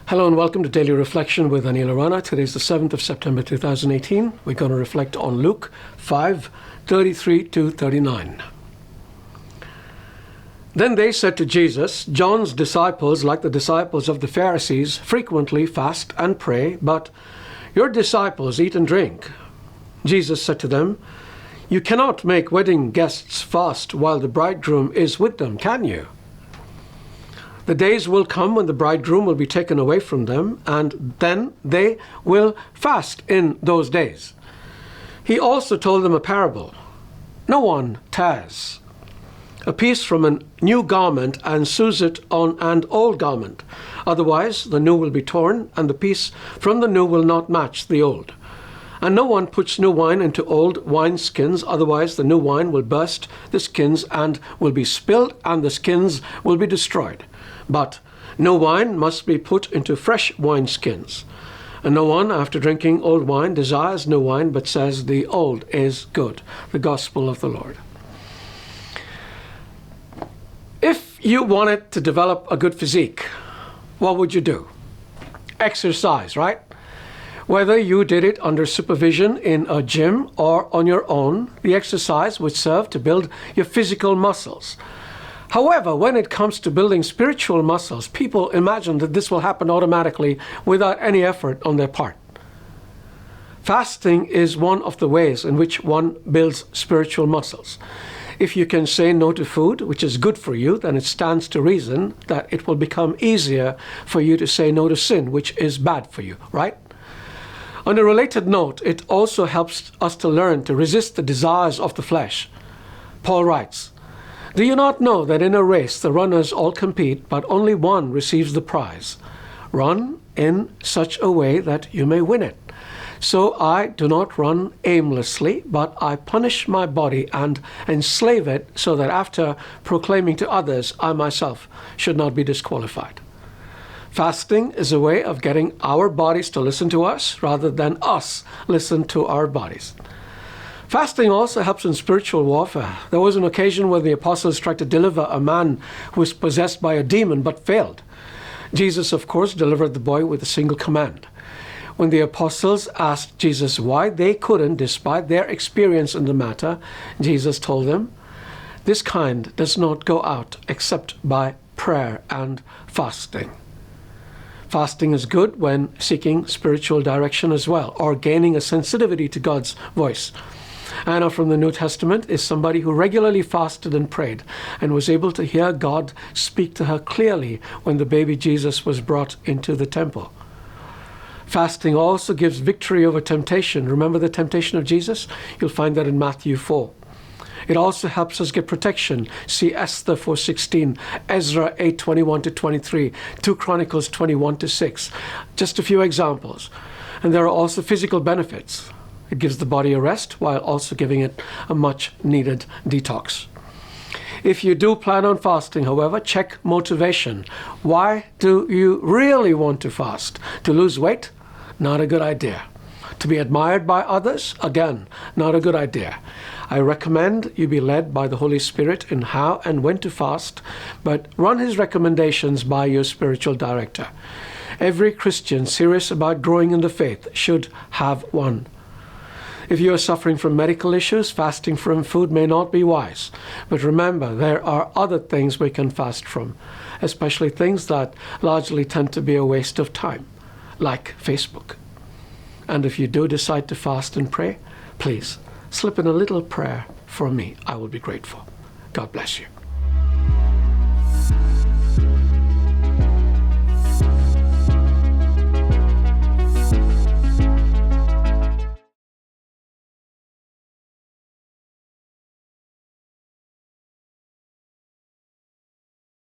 Hello and welcome to Daily Reflection with Aneel Aranha. Today is the 7th of September 2018. We're going to reflect on Luke 5:33 to 39. Then they said to Jesus, John's disciples, like the disciples of the Pharisees, frequently fast and pray, but your disciples eat and drink. Jesus said to them, you cannot make wedding guests fast while the bridegroom is with them, can you? The days will come when the bridegroom will be taken away from them, and then they will fast in those days. He also told them a parable. No one tears a piece from a new garment and sews it on an old garment. Otherwise, the new will be torn, and the piece from the new will not match the old. And no one puts new wine into old wineskins, otherwise the new wine will burst the skins and will be spilled, and the skins will be destroyed. But new wine must be put into fresh wineskins. And no one, after drinking old wine, desires new wine, but says the old is good. The Gospel of the Lord. If you wanted to develop a good physique, what would you do? Exercise, right? Whether you did it under supervision in a gym or on your own, the exercise would serve to build your physical muscles. However, when it comes to building spiritual muscles, people imagine that this will happen automatically without any effort on their part. Fasting is one of the ways in which one builds spiritual muscles. If you can say no to food, which is good for you, then it stands to reason that it will become easier for you to say no to sin, which is bad for you, right? On a related note, it also helps us to learn to resist the desires of the flesh. Paul writes, do you not know that in a race the runners all compete, but only one receives the prize? Run in such a way that you may win it. So I do not run aimlessly, but I punish my body and enslave it, so that after proclaiming to others, I myself should not be disqualified. Fasting is a way of getting our bodies to listen to us rather than us listen to our bodies. Fasting also helps in spiritual warfare. There was an occasion where the apostles tried to deliver a man who was possessed by a demon but failed. Jesus, of course, delivered the boy with a single command. When the apostles asked Jesus why they couldn't, despite their experience in the matter, Jesus told them, this kind does not go out except by prayer and fasting. Fasting is good when seeking spiritual direction as well, or gaining a sensitivity to God's voice. Anna from the New Testament is somebody who regularly fasted and prayed and was able to hear God speak to her clearly when the baby Jesus was brought into the temple. Fasting also gives victory over temptation. Remember the temptation of Jesus? You'll find that in Matthew 4. It also helps us get protection. See Esther 4:16, Ezra 8:21 to 23, 2 Chronicles 21 to 6. Just a few examples. And there are also physical benefits. It gives the body a rest while also giving it a much needed detox. If you do plan on fasting, however, check motivation. Why do you really want to fast? To lose weight? Not a good idea. To be admired by others? Again, not a good idea. I recommend you be led by the Holy Spirit in how and when to fast, but run his recommendations by your spiritual director. Every Christian serious about growing in the faith should have one. If you are suffering from medical issues, fasting from food may not be wise. But remember, there are other things we can fast from, especially things that largely tend to be a waste of time, like Facebook. And if you do decide to fast and pray, please slip in a little prayer for me. I will be grateful. God bless you.